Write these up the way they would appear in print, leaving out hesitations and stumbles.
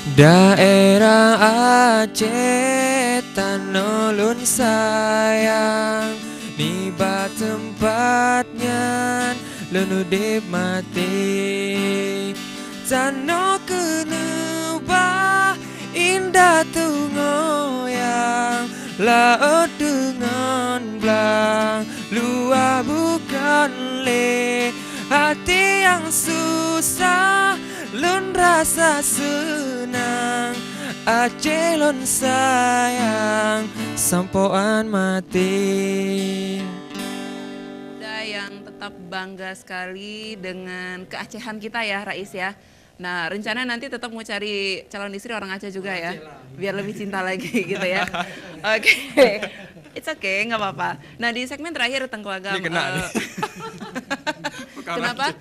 Daerah Aceh tanah ulun sayang, niba tempatnya lun udip mati. Tanah keneba indah tungoyang, laut dengan belang luar bukan le. Hati yang susah lun rasa senang, Aceh lun sayang sampoan mati. Muda yang tetap bangga sekali dengan keacehan kita ya Rais ya. Nah rencana nanti tetap mau cari calon istri orang Aceh juga ya, biar lebih cinta lagi gitu ya. Oke, it's okay, nggak apa-apa. Nah di segmen terakhir Tengku Agam, Ini kena nih. kenapa?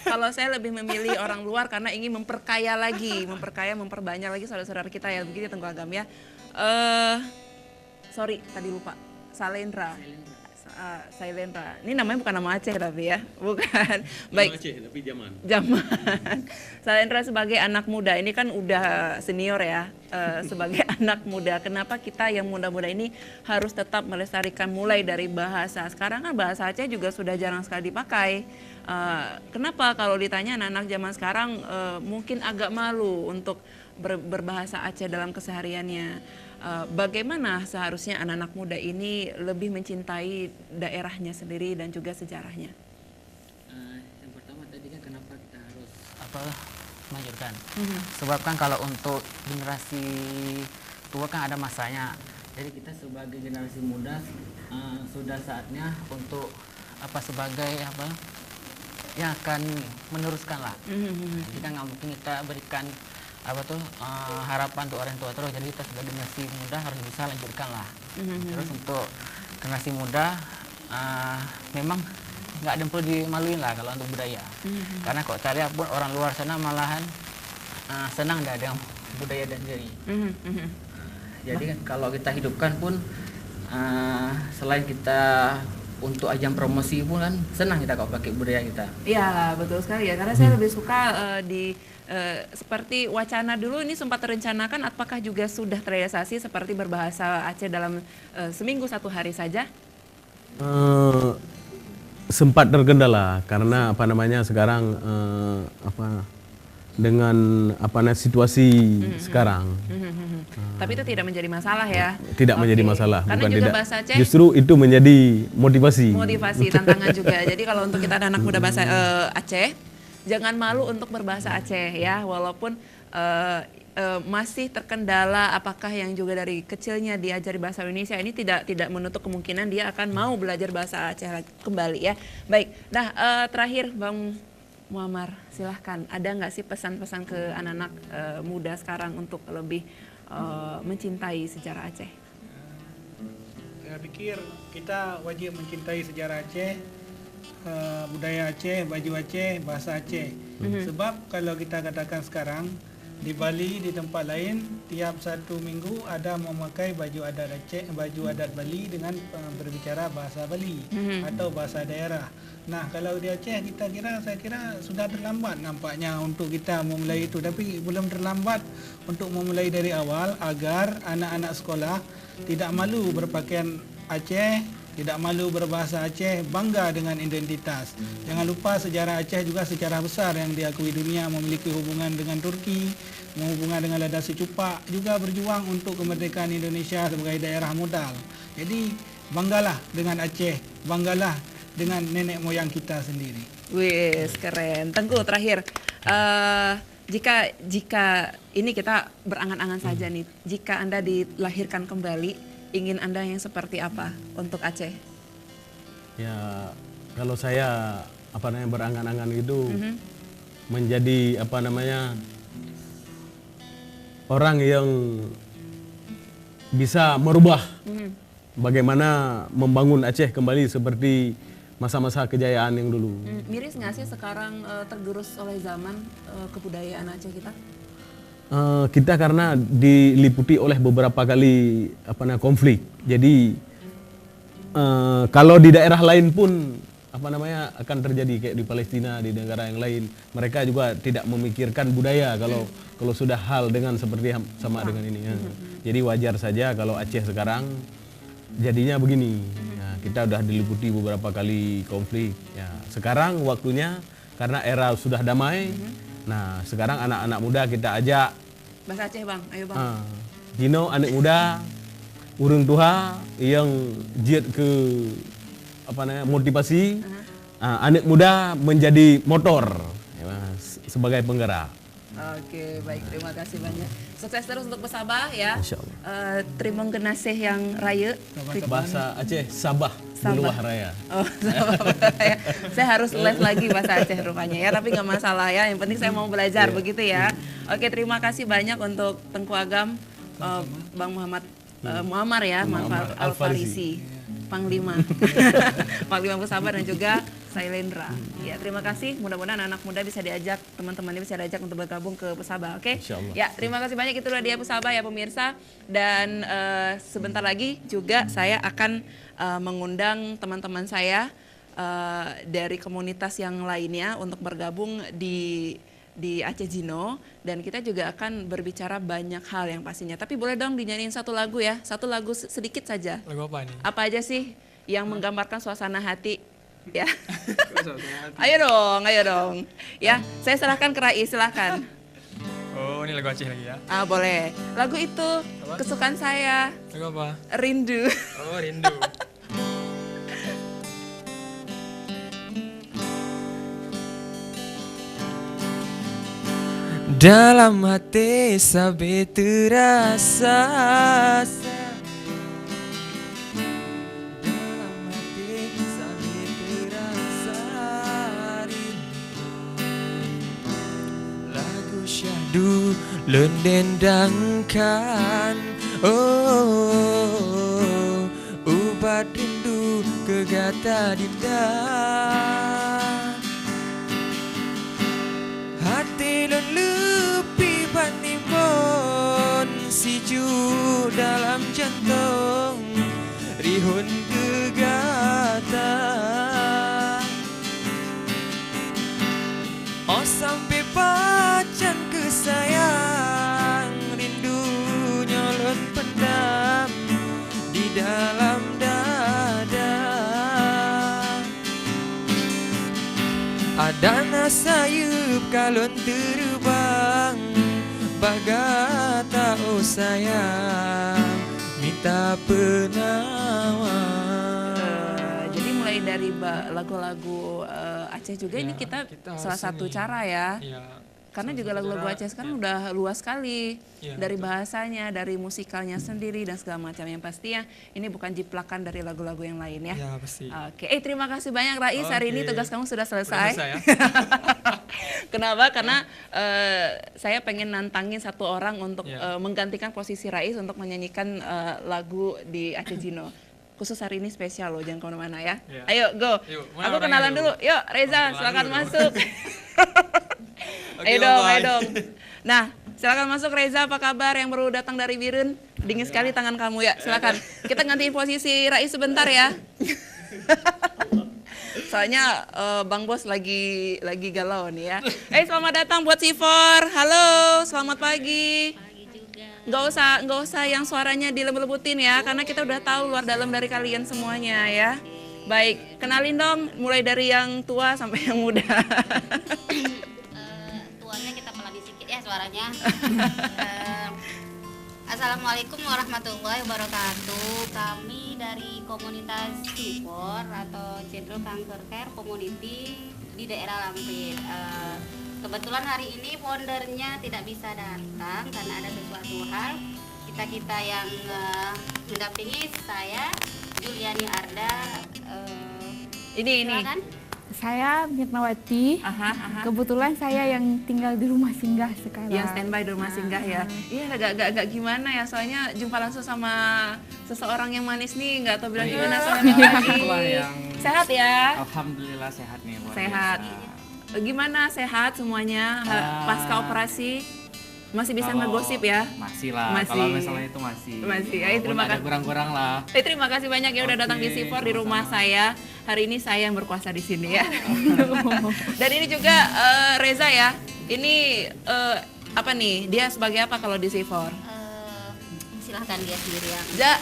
Kalau saya lebih memilih orang luar karena ingin memperkaya lagi, memperbanyak lagi saudara-saudara kita ya, begitu Tengku Agam ya. Sorry tadi lupa, Salendra. Sailendra. Ini namanya bukan nama Aceh tapi ya, bukan. Baik. Aceh tapi zaman. Sailendra sebagai anak muda ini kan udah senior ya, sebagai anak muda. Kenapa kita yang muda-muda ini harus tetap melestarikan mulai dari bahasa? Sekarang kan bahasa Aceh juga sudah jarang sekali dipakai. Kenapa kalau ditanya anak-anak zaman sekarang mungkin agak malu untuk berbahasa Aceh dalam kesehariannya? Bagaimana seharusnya anak-anak muda ini lebih mencintai daerahnya sendiri dan juga sejarahnya? Yang pertama tadi kan kenapa kita harus melanjutkan? Sebab kan kalau untuk generasi tua kan ada masanya. Jadi kita sebagai generasi muda sudah saatnya untuk sebagai yang akan meneruskan lah. Jadi kan nggak mungkin kita berikan harapan untuk orang tua terus, jadi kita sebagai generasi muda harus bisa lanjutkan lah. Terus untuk generasi muda memang nggak ada yang perlu dimaluin lah kalau untuk budaya, karena kok saya lihat pun orang luar sana malahan senang ada yang budaya dan diri. Jadi kan kalau kita hidupkan pun selain kita untuk ajang promosi pun kan senang kita kalau pakai budaya kita. Iya betul sekali ya, karena saya lebih suka seperti wacana dulu ini sempat terencanakan, apakah juga sudah terrealisasi seperti berbahasa Aceh dalam seminggu satu hari saja? Sempat terkendala karena sekarang dengan situasi sekarang. Tapi itu tidak menjadi masalah ya? Tidak menjadi masalah. Karena bukan juga tidak. bahasa Aceh Justru itu menjadi motivasi. Tantangan juga. Jadi kalau untuk kita anak muda bahasa Aceh, jangan malu untuk berbahasa Aceh ya, walaupun masih terkendala apakah yang juga dari kecilnya diajari bahasa Indonesia, ini tidak menutup kemungkinan dia akan mau belajar bahasa Aceh kembali ya. Baik, nah terakhir Bang Muammar, silahkan, ada nggak sih pesan-pesan ke anak-anak muda sekarang untuk lebih mencintai sejarah Aceh? Saya pikir kita wajib mencintai sejarah Aceh, budaya Aceh, baju Aceh, bahasa Aceh. Sebab kalau kita katakan sekarang di Bali, di tempat lain, tiap satu minggu ada memakai baju adat Aceh, baju adat Bali dengan berbicara bahasa Bali atau bahasa daerah. Nah, kalau di Aceh saya kira sudah terlambat nampaknya untuk kita memulai itu, tapi belum terlambat untuk memulai dari awal agar anak-anak sekolah tidak malu berpakaian Aceh, tidak malu berbahasa Aceh, bangga dengan identitas. Jangan lupa sejarah Aceh juga sejarah besar yang diakui dunia, memiliki hubungan dengan Turki, hubungan dengan Ladasi Cupak, juga berjuang untuk kemerdekaan Indonesia sebagai daerah modal. Jadi banggalah dengan Aceh, banggalah dengan nenek moyang kita sendiri. Wis, keren. Tengku terakhir, jika ini kita berangan-angan saja nih, jika Anda dilahirkan kembali, ingin Anda yang seperti apa untuk Aceh? Ya, kalau saya berangan-angan itu menjadi orang yang bisa merubah bagaimana membangun Aceh kembali seperti masa-masa kejayaan yang dulu. Miris nggak sih sekarang tergerus oleh zaman kebudayaan Aceh kita? Kita karena diliputi oleh beberapa kali konflik. Jadi kalau di daerah lain pun apa namanya akan terjadi kayak di Palestina, di negara yang lain. Mereka juga tidak memikirkan budaya kalau sudah hal dengan seperti sama dengan ini. Ya. Jadi wajar saja kalau Aceh sekarang jadinya begini. Ya, kita udah diliputi beberapa kali konflik. Ya, sekarang waktunya karena era sudah damai. Nah, sekarang anak-anak muda kita ajak. Bahasa Aceh Bang, ayo Bang. Jino anak muda, urung tuha yang jiat ke apa namanya motivasi, anak muda menjadi motor ya, sebagai penggerak. Oke, baik, terima kasih banyak. Sukses terus untuk Pesabah ya. Insyaallah. Terima kasih yang raya. Bahasa Aceh Sabah, Beluah Raya. Oh, ya. Saya harus les lagi bahasa Aceh rupanya ya, tapi nggak masalah ya. Yang penting saya mau belajar begitu ya. Oke, terima kasih banyak untuk Tengku Agam, Bang Muhammad Muammar ya, Muammar Al-Farisi. Panglima, Panglima Pesabah dan juga Sailendra. Ya, terima kasih. Mudah-mudahan anak muda bisa diajak, teman-temannya bisa diajak untuk bergabung ke Pesabah. Oke? Insyaallah. Ya, terima kasih banyak. Itulah dia Pesabah ya pemirsa. Dan sebentar lagi juga saya akan mengundang teman-teman saya dari komunitas yang lainnya untuk bergabung di Aceh Jino, dan kita juga akan berbicara banyak hal yang pastinya. Tapi boleh dong dinyanyiin satu lagu ya, satu lagu sedikit saja. Lagu apa nih? Apa aja sih yang menggambarkan suasana hati ya? Ayo dong. Ya, saya serahkan ke Rai, silahkan. Oh, ini lagu Aceh lagi ya? Ah, boleh. Lagu itu kesukaan saya. Lagu apa? Rindu. Oh, Rindu. Dalam hati sampai terasa, dalam hati sampai terasa rindu. Lagu syahdu lendendangkan, oh, ubat rindu kegata dinda. Hati lelupi panimbon siju dalam jantung rihun kegata. Oh sampai pacan kesayang rindu nyolon pendam di dalam dada. Ada nasayup kalon terbang bagata oh sayang minta penawar. Jadi mulai dari lagu-lagu Aceh juga ini kita salah satu cara ya. Karena juga lagu-lagu Aceh sekarang udah luas sekali, dari bahasanya, dari musikalnya sendiri dan segala macam. Yang pastinya ini bukan jiplakan dari lagu-lagu yang lain ya. Ya pasti. Oke, terima kasih banyak Rais. Hari ini tugas kamu sudah selesai. Udah selesai ya? Kenapa? Karena saya pengen nantangin satu orang untuk menggantikan posisi Rais untuk menyanyikan lagu di Aceh Jino. Khusus hari ini spesial loh, jangan kemana-mana ya. Ayo, go. Aku kenalan dulu. Yuk, Reza, silakan masuk. Ayo dong. Nah, silakan masuk Reza, apa kabar yang baru datang dari Birun? Dingin sekali tangan kamu ya, silakan. Kita gantiin posisi Rais sebentar ya. Soalnya Bang Bos lagi galau nih ya. Selamat datang buat Sifor. Halo, selamat pagi. Nggak usah yang suaranya dilembut-lembutin ya, karena kita udah tahu luar dalam dari kalian semuanya ya. Baik, kenalin dong mulai dari yang tua sampai yang muda. Tuanya kita pelagi sedikit ya suaranya. Assalamualaikum warahmatullahi wabarakatuh. Kami dari komunitas Sipor atau Central Cancer Care Community di daerah Lampir. Kebetulan hari ini foundernya tidak bisa datang karena ada sesuatu hal. Kita yang mendampingi saya Juliani Arda. Ini. Saya Mirnawati. Kebetulan saya yang tinggal di rumah singgah sekarang. Yang standby di rumah singgah ya. Iya, agak gimana ya, soalnya jumpa langsung sama seseorang yang manis nih, nggak tahu bilang gimana soalnya lagi. Sehat ya? Alhamdulillah sehat nih. Sehat. Gimana sehat semuanya pasca operasi? Masih bisa Kalau ngegosip ya? Masih lah, Masih. kalau misalnya itu masih. Masih. Walaupun Terima ada kasih. kurang-kurang lah. Terima kasih banyak ya udah datang di Oke, C4 di rumah sama-sama. saya. Hari ini saya yang berkuasa di sini ya. Dan ini juga Reza ya. Ini apa nih? Dia sebagai apa kalau di C4? Silahkan dia sendiri yang Ja,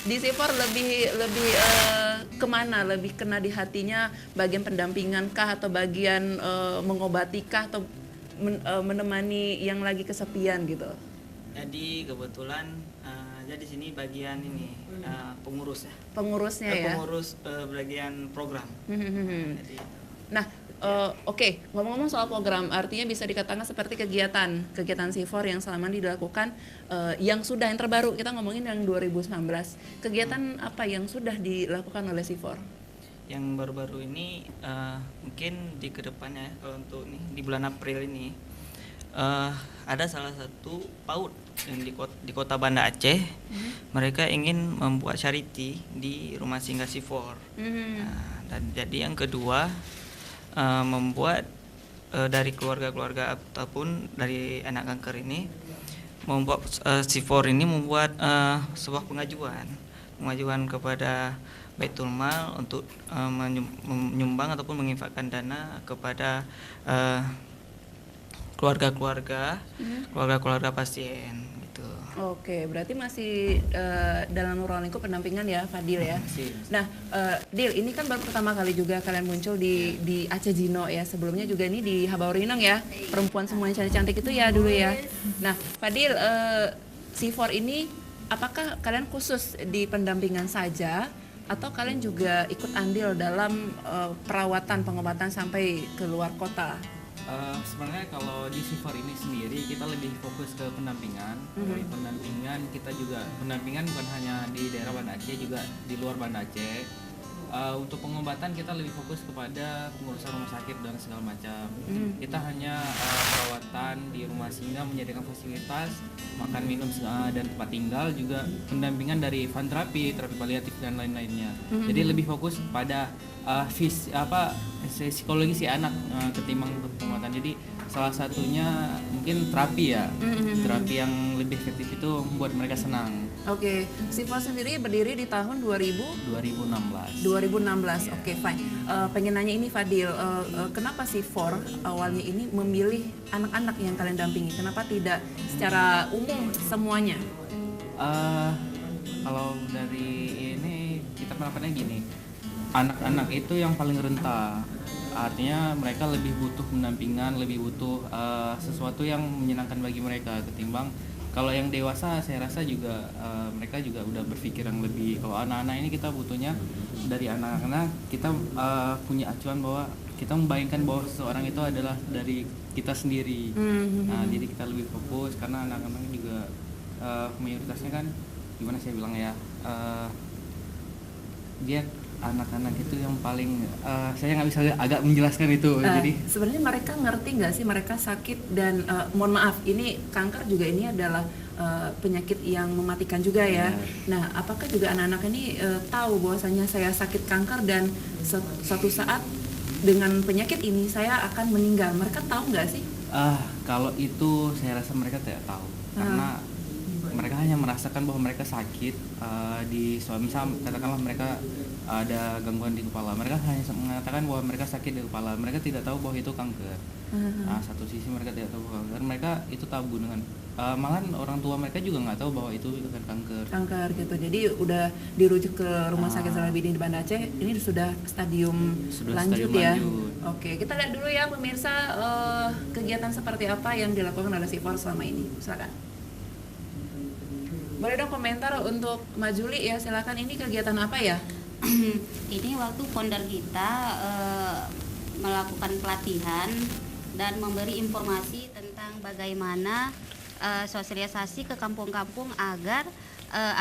di C4 lebih kemana? Lebih kena di hatinya bagian pendampingan kah atau bagian mengobati kah atau menemani yang lagi kesepian gitu? Jadi kebetulan jadi sini bagian ini pengurus ya. Pengurusnya ya. Pengurus bagian program. Jadi Nah, oke, ngomong-ngomong soal program, artinya bisa dikatakan seperti kegiatan C4 yang selama ini dilakukan, yang terbaru, kita ngomongin yang 2019. Kegiatan apa yang sudah dilakukan oleh C4? yang baru-baru ini mungkin di kedepannya kalau untuk nih di bulan April ini ada salah satu PAUD yang di kota Banda Aceh. Mereka ingin membuat charity di rumah singgah C4. Dan jadi yang kedua membuat dari keluarga-keluarga ataupun dari anak kanker ini membuat C4 ini membuat sebuah pengajuan kepada Baitul Mal untuk menyumbang ataupun menginfakkan dana kepada keluarga-keluarga pasien gitu. Oke, berarti masih dalam ruang lingkup pendampingan ya, Fadil ya. Masih. Nah, Dil, ini kan baru pertama kali juga kalian muncul di Aceh Jino ya. Sebelumnya juga ini di Habaurinang ya, perempuan semuanya cantik-cantik itu ya dulu ya. Nah, Fadil, C4 ini apakah kalian khusus di pendampingan saja atau kalian juga ikut andil dalam perawatan pengobatan sampai ke luar kota? Sebenarnya kalau di C4 ini sendiri kita lebih fokus ke pendampingan. Dari pendampingan kita juga pendampingan bukan hanya di daerah Banda Aceh, juga di luar Banda Aceh. Untuk pengobatan kita lebih fokus kepada pengurusan rumah sakit dan segala macam. Kita hanya perawatan di rumah singgah, menyediakan fasilitas makan minum dan tempat tinggal, juga pendampingan dari fun terapi paliatif dan lain-lainnya. Jadi lebih fokus pada psikologi si anak ketimbang pengobatan. Jadi salah satunya mungkin terapi ya. Terapi yang lebih efektif itu membuat mereka senang. Oke, C4 sendiri berdiri di tahun 2016. 2016, oke fine. Pengen nanya ini Fadil, kenapa C4 awalnya ini memilih anak-anak yang kalian dampingi? Kenapa tidak secara umum semuanya? Kalau dari ini kita pendapat gini, anak-anak itu yang paling rentan. Artinya mereka lebih butuh pendampingan, lebih butuh sesuatu yang menyenangkan bagi mereka ketimbang kalau yang dewasa. Saya rasa juga mereka juga udah berpikir yang lebih. Kalau anak-anak ini kita butuhnya dari anak-anak kita punya acuan bahwa kita membayangkan bahwa seseorang itu adalah dari kita sendiri. Nah, jadi kita lebih fokus karena anak-anak juga mayoritasnya kan gimana saya bilang ya, dia anak-anak itu yang paling saya nggak bisa agak menjelaskan itu. Jadi sebenarnya mereka ngerti nggak sih mereka sakit dan mohon maaf ini kanker juga ini adalah penyakit yang mematikan juga ya. Nah, apakah juga anak-anak ini tahu bahwasanya saya sakit kanker dan suatu saat dengan penyakit ini saya akan meninggal? Mereka tahu nggak sih? Kalau itu saya rasa mereka tidak tahu karena mereka hanya merasakan bahwa mereka sakit di misal katakanlah mereka ada gangguan di kepala, mereka hanya mengatakan bahwa mereka sakit di kepala, mereka tidak tahu bahwa itu kanker. Satu sisi mereka tidak tahu bahwa kanker, mereka itu tabu dengan malahan orang tua mereka juga nggak tahu bahwa itu bukan kanker gitu. Jadi udah dirujuk ke rumah sakit Zalabiddin di Banda Aceh, ini sudah stadium lanjut ya. Oke, kita lihat dulu ya pemirsa kegiatan seperti apa yang dilakukan oleh C4 selama ini. Silakan. Boleh dong komentar untuk Majuli ya, silakan. Ini kegiatan apa ya? ini waktu founder kita melakukan pelatihan dan memberi informasi tentang bagaimana sosialisasi ke kampung-kampung agar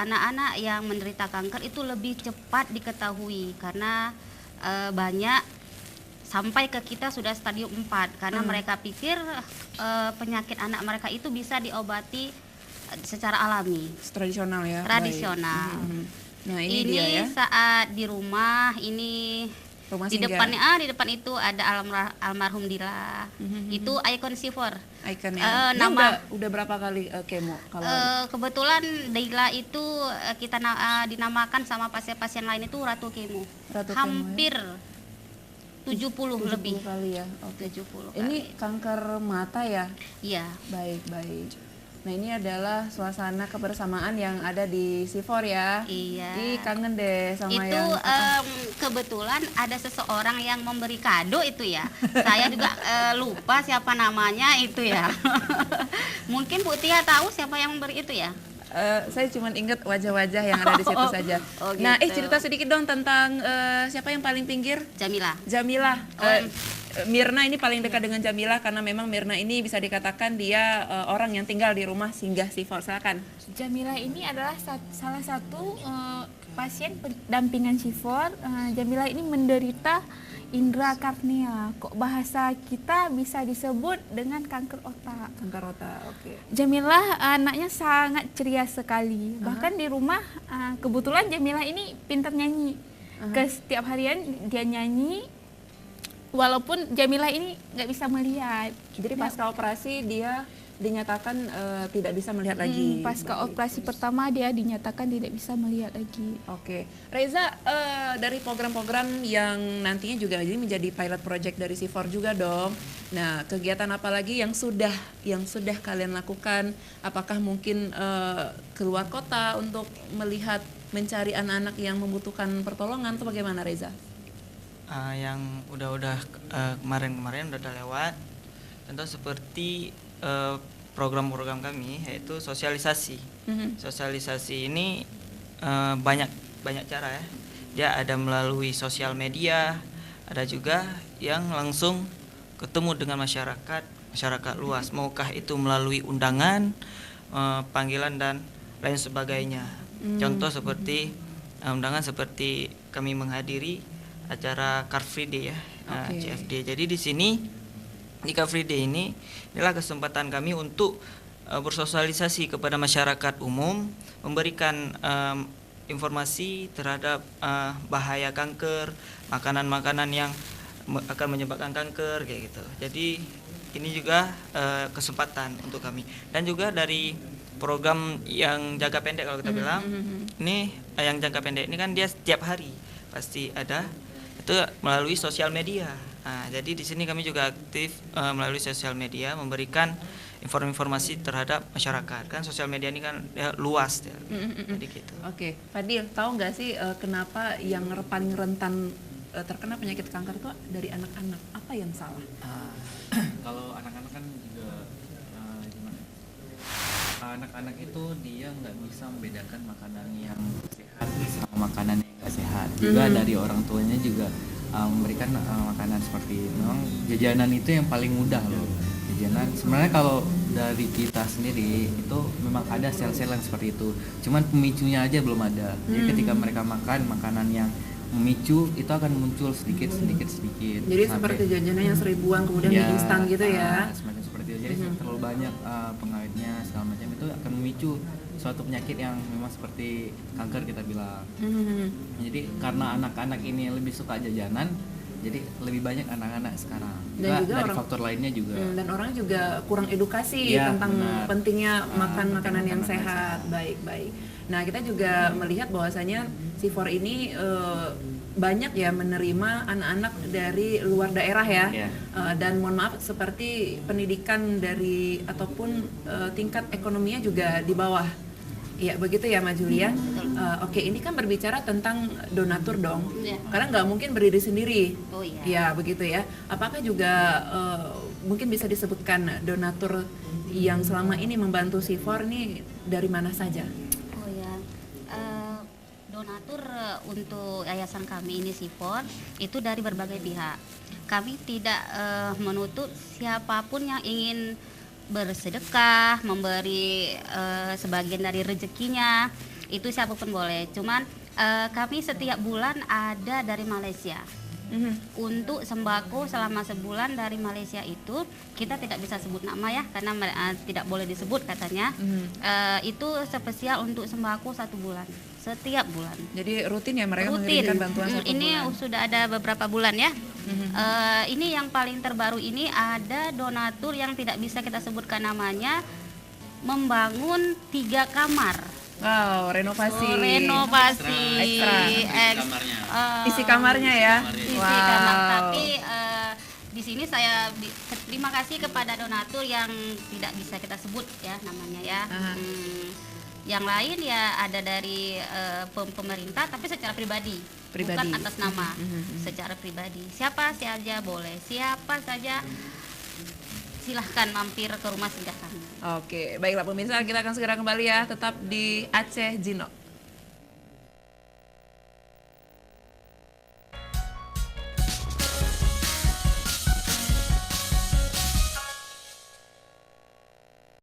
anak-anak yang menderita kanker itu lebih cepat diketahui, karena banyak sampai ke kita sudah stadium 4 karena mereka pikir penyakit anak mereka itu bisa diobati secara alami, Tradisional ya. tradisional. Baik. Nah, ini dia ya. Saat di rumah ini Rumah Di singgah. depannya di depan itu ada almarhum Dila. Itu ikon C4. Icon ya. Ini Nama udah berapa kali kemo kalau kebetulan Dila itu dinamakan sama pasien-pasien lain itu Ratu Kemo. Ratu Kemo, ya. Hampir 70 lebih. kali ya. Oke. 70 Ini kanker mata ya. Iya. Baik. Nah, ini adalah suasana kebersamaan yang ada di C4 ya. Iya. Ih, kangen deh sama Itu yang kebetulan ada seseorang yang memberi kado itu ya. Saya juga lupa siapa namanya itu ya. Mungkin Bu Tia tahu siapa yang memberi itu ya? saya cuma ingat wajah-wajah yang ada di situ saja. Oh, gitu. Nah, cerita sedikit dong tentang siapa yang paling pinggir? Jamilah. Mirna ini paling dekat dengan Jamilah karena memang Mirna ini bisa dikatakan dia orang yang tinggal di rumah singgah C4. Silakan. Jamilah ini adalah salah satu pasien pendampingan C4. Jamilah ini menderita indera karnea. Kok bahasa kita bisa disebut dengan kanker otak. Kanker otak, oke. Jamilah anaknya sangat ceria sekali. Bahkan di rumah kebetulan Jamilah ini pintar nyanyi. Ke setiap harian dia nyanyi. Walaupun Jamilah ini nggak bisa melihat. Jadi pasca operasi dia dinyatakan tidak bisa melihat lagi. Pasca operasi pertama dia dinyatakan tidak bisa melihat lagi. Oke, Reza, dari program-program yang nantinya juga jadi menjadi pilot project dari C4 juga dong. Nah, kegiatan apa lagi yang sudah kalian lakukan? Apakah mungkin keluar kota untuk melihat mencari anak-anak yang membutuhkan pertolongan atau bagaimana, Reza? Yang udah kemarin udah lewat, tentu seperti program-program kami yaitu sosialisasi. Sosialisasi ini banyak cara ya. Dia ada melalui sosial media, ada juga yang langsung ketemu dengan masyarakat luas. Maukah itu melalui undangan, panggilan dan lain sebagainya. Contoh seperti undangan seperti kami menghadiri acara Car Free Day ya, CFD. Jadi di sini di Car Free Day ini adalah kesempatan kami untuk bersosialisasi kepada masyarakat umum, memberikan informasi terhadap bahaya kanker, makanan-makanan yang akan menyebabkan kanker kayak gitu. Jadi ini juga kesempatan untuk kami. Dan juga dari program yang jangka pendek kalau kita bilang, ini yang jangka pendek ini kan dia setiap hari pasti ada, itu melalui sosial media. Nah, jadi di sini kami juga aktif melalui sosial media memberikan informasi terhadap masyarakat. Kan sosial media ini kan ya, luas ya. Jadi gitu. Oke, Fadil, tahu nggak sih kenapa yang paling rentan terkena penyakit kanker itu dari anak-anak? Apa yang salah? Kalau anak-anak kan juga gimana? Anak-anak itu dia nggak bisa membedakan makanan yang sehat sama makanan yang nggak sehat. Juga dari orang tuanya juga memberikan makanan seperti memang jajanan itu yang paling mudah loh. Jajanan sebenarnya kalau dari kita sendiri itu memang ada sel-sel yang seperti itu. Cuman pemicunya aja belum ada. Jadi ketika mereka makan makanan yang memicu itu akan muncul sedikit. Jadi seperti jajanan yang seribuan kemudian mie instan gitu ya. Semacam seperti itu. Jadi terlalu banyak pengawetnya segala macam itu akan memicu suatu penyakit yang memang seperti kanker kita bilang. Jadi karena anak-anak ini lebih suka jajanan, jadi lebih banyak anak-anak sekarang. Dan juga dari faktor lainnya juga. Dan orang juga kurang edukasi tentang pentingnya makan makanan yang sehat. Baik. Nah, kita juga melihat bahwasanya C4 ini banyak ya menerima anak-anak dari luar daerah ya. Dan mohon maaf seperti pendidikan dari ataupun tingkat ekonominya juga di bawah. Iya begitu ya Mbak Julia. Oke, ini kan berbicara tentang donatur dong. Karena nggak mungkin berdiri sendiri. Oh iya. Ya begitu ya. Apakah juga mungkin bisa disebutkan donatur yang selama ini membantu C4 ini dari mana saja? Oh ya. Donatur untuk yayasan kami ini C4 itu dari berbagai pihak. Kami tidak menutup siapapun yang ingin bersedekah, memberi sebagian dari rezekinya, itu siapapun boleh. Cuman kami setiap bulan ada dari Malaysia. Untuk sembako selama sebulan dari Malaysia itu kita tidak bisa sebut nama ya karena tidak boleh disebut katanya. Itu spesial untuk sembako 1 bulan. setiap bulan. Jadi rutin ya mereka Rutin. mengirimkan bantuan satu Ini bulan. sudah ada beberapa bulan ya. Ini yang paling terbaru ini ada donatur yang tidak bisa kita sebutkan namanya, membangun 3 kamar. Wow, renovasi. Renovasi. Ekstra. Isi Isi kamarnya ya. Isi Wow. kamar. Tapi di sini saya terima kasih kepada donatur yang tidak bisa kita sebut ya namanya ya. Aha. Yang lain ya ada dari pemerintah tapi secara pribadi, bukan atas nama, secara pribadi. Siapa saja boleh, siapa saja silahkan mampir ke rumah singgah kami. Oke, baiklah pemirsa, kita akan segera kembali ya, tetap di Aceh Jino.